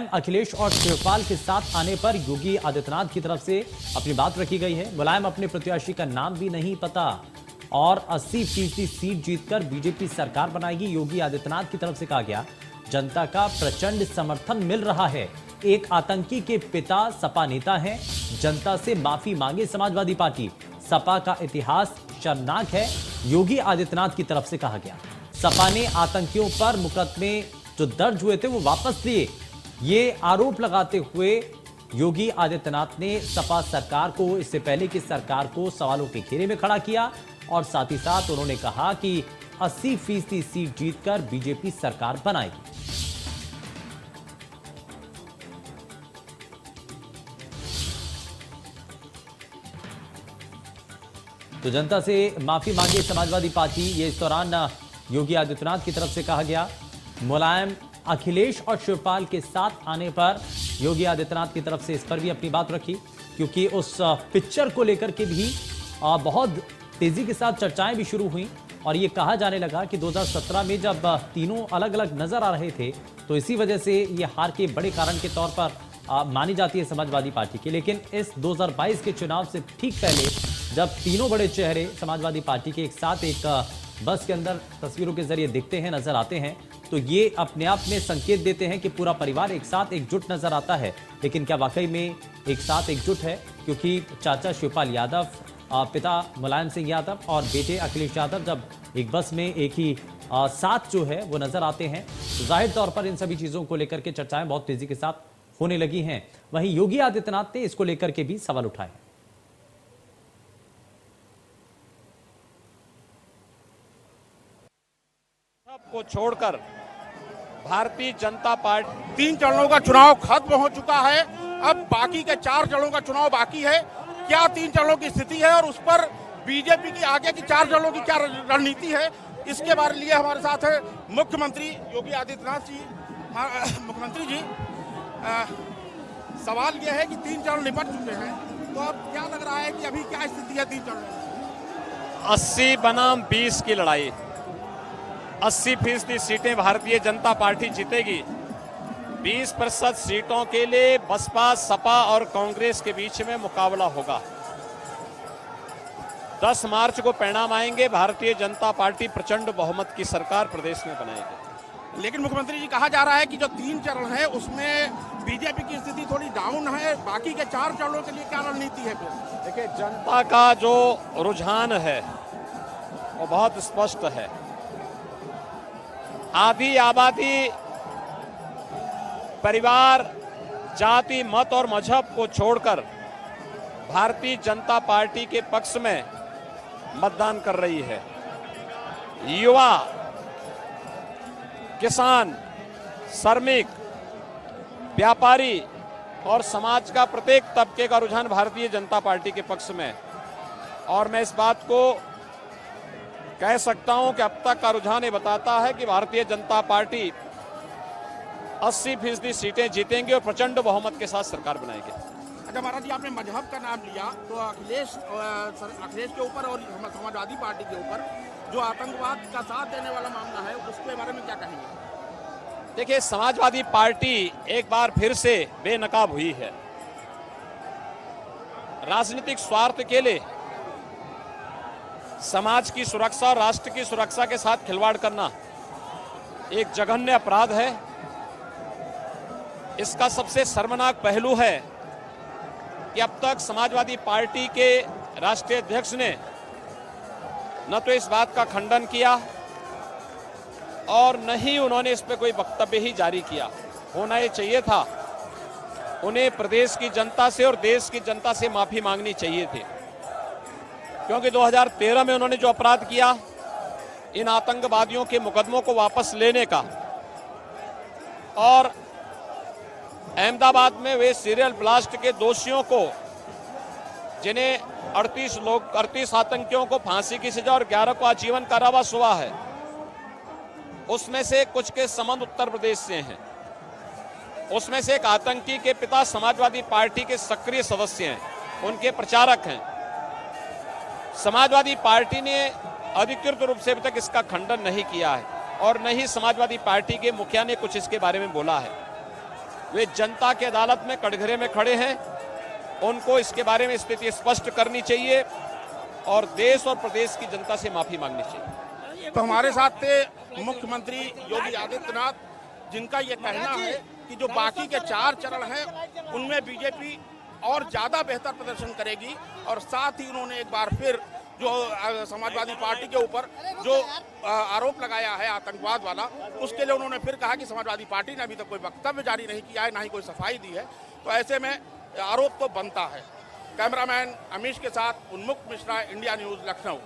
मुलायम, अखिलेश और शिवपाल के साथ आने पर योगी आदित्यनाथ की तरफ से अपनी बात रखी गई है। मुलायम अपने प्रत्याशी का नाम भी नहीं पता और 80% सीट जीतकर बीजेपी सरकार बनाएगी। योगी आदित्यनाथ की तरफ से कहा गया, जनता का प्रचंड समर्थन मिल रहा है। एक आतंकी के पिता सपा नेता हैं। जनता से माफी मांगे समाजवादी पार्टी। सपा का इतिहास शर्मनाक है, योगी आदित्यनाथ की तरफ से कहा गया। सपा ने आतंकियों पर मुकदमे जो दर्ज हुए थे वो वापस लिए, ये आरोप लगाते हुए योगी आदित्यनाथ ने सपा सरकार को, इससे पहले की सरकार को सवालों के घेरे में खड़ा किया और साथ ही साथ उन्होंने कहा कि 80% सीट जीतकर बीजेपी सरकार बनाएगी। तो जनता से माफी मांगे समाजवादी पार्टी, ये इस दौरान योगी आदित्यनाथ की तरफ से कहा गया। मुलायम, अखिलेश और शिवपाल के साथ आने पर योगी आदित्यनाथ की तरफ से इस पर भी अपनी बात रखी, क्योंकि उस पिक्चर को लेकर के भी बहुत तेजी के साथ चर्चाएं भी शुरू हुई और ये कहा जाने लगा कि 2017 में जब तीनों अलग अलग नजर आ रहे थे तो इसी वजह से ये हार के बड़े कारण के तौर पर मानी जाती है समाजवादी पार्टी की। लेकिन इस 2022 के चुनाव से ठीक पहले जब तीनों बड़े चेहरे समाजवादी पार्टी के एक साथ एक बस के अंदर तस्वीरों के जरिए दिखते हैं, नजर आते हैं, तो ये अपने आप में संकेत देते हैं कि पूरा परिवार एक साथ एकजुट नजर आता है। लेकिन क्या वाकई में एक साथ एकजुट है? क्योंकि चाचा शिवपाल यादव, पिता मुलायम सिंह यादव और बेटे अखिलेश यादव जब एक बस में एक ही साथ जो है वो नजर आते हैं, तो जाहिर तौर पर इन सभी चीजों को लेकर के चर्चाएं बहुत तेजी के साथ होने लगी हैं। वहीं योगी आदित्यनाथ ने इसको लेकर के भी सवाल उठाए। को छोड़कर भारतीय जनता पार्टी 3 चरणों का चुनाव खत्म हो चुका है, अब बाकी के 4 चरणों का चुनाव बाकी है। क्या 3 चरणों की स्थिति है और उस पर बीजेपी की आगे की 4 चरणों की क्या रणनीति है, इसके बारे लिए हमारे साथ है मुख्यमंत्री योगी आदित्यनाथ जी। मुख्यमंत्री जी, सवाल यह है कि 3 चरण निपट चुके हैं, तो अब क्या लग रहा है कि अभी क्या स्थिति है 3 चरणों में? 80 बनाम 20 की लड़ाई, 80% सीटें भारतीय जनता पार्टी जीतेगी। 20% सीटों के लिए बसपा, सपा और कांग्रेस के बीच में मुकाबला होगा। 10 मार्च को परिणाम आएंगे, भारतीय जनता पार्टी प्रचंड बहुमत की सरकार प्रदेश में बनाएगी। लेकिन मुख्यमंत्री जी, कहा जा रहा है कि जो 3 चरण है उसमें बीजेपी की स्थिति थोड़ी डाउन है, बाकी के 4 चरणों के लिए क्या रणनीति है? फिर देखिए, जनता का जो रुझान है वो बहुत स्पष्ट है। आधी आबादी परिवार, जाति, मत और मजहब को छोड़कर भारतीय जनता पार्टी के पक्ष में मतदान कर रही है। युवा, किसान, श्रमिक, व्यापारी और समाज का प्रत्येक तबके का रुझान भारतीय जनता पार्टी के पक्ष में। और मैं इस बात को कह सकता हूं कि अब तक का रुझान ये बताता है कि भारतीय जनता पार्टी 80% सीटें जीतेंगे और प्रचंड बहुमत के साथ सरकार बनाएगी। अच्छा महाराज जी, आपने मजहब का नाम लिया, तो अखिलेश के ऊपर और समाजवादी पार्टी के ऊपर जो आतंकवाद का साथ देने वाला मामला है उसके बारे में क्या कहेंगे? देखिए, समाजवादी पार्टी एक बार फिर से बेनकाब हुई है। राजनीतिक स्वार्थ के लिए समाज की सुरक्षा और राष्ट्र की सुरक्षा के साथ खिलवाड़ करना एक जघन्य अपराध है। इसका सबसे शर्मनाक पहलू है कि अब तक समाजवादी पार्टी के राष्ट्रीय अध्यक्ष ने न तो इस बात का खंडन किया और न ही उन्होंने इस पर कोई वक्तव्य ही जारी किया। होना ये चाहिए था, उन्हें प्रदेश की जनता से और देश की जनता से माफी मांगनी चाहिए थी, क्योंकि 2013 में उन्होंने जो अपराध किया, इन आतंकवादियों के मुकदमों को वापस लेने का और अहमदाबाद में वे सीरियल ब्लास्ट के दोषियों को, जिन्हें 38 आतंकियों को फांसी की सजा और 11 को आजीवन कारावास हुआ है, उसमें से कुछ के संबंध उत्तर प्रदेश से हैं। उसमें से एक आतंकी के पिता समाजवादी पार्टी के सक्रिय सदस्य हैं, उनके प्रचारक हैं। समाजवादी पार्टी ने अधिकृत रूप से अभी तक इसका खंडन नहीं किया है और न ही समाजवादी पार्टी के मुखिया ने कुछ इसके बारे में बोला है। वे जनता की अदालत में कटघरे में खड़े हैं। उनको इसके बारे में स्थिति स्पष्ट करनी चाहिए और देश और प्रदेश की जनता से माफी मांगनी चाहिए। तो हमारे साथ थे मुख्यमंत्री योगी आदित्यनाथ, जिनका ये कहना है कि जो बाकी के 4 चरण हैं उनमें बीजेपी और ज्यादा बेहतर प्रदर्शन करेगी। और साथ ही उन्होंने एक बार फिर जो समाजवादी पार्टी के ऊपर जो आरोप लगाया है आतंकवाद वाला, उसके लिए उन्होंने फिर कहा कि समाजवादी पार्टी ने अभी तक कोई वक्तव्य जारी नहीं किया है, ना ही कोई सफाई दी है। तो ऐसे में आरोप तो बनता है। कैमरामैन अमीश के साथ उन्मुक्त मिश्रा, इंडिया न्यूज, लखनऊ।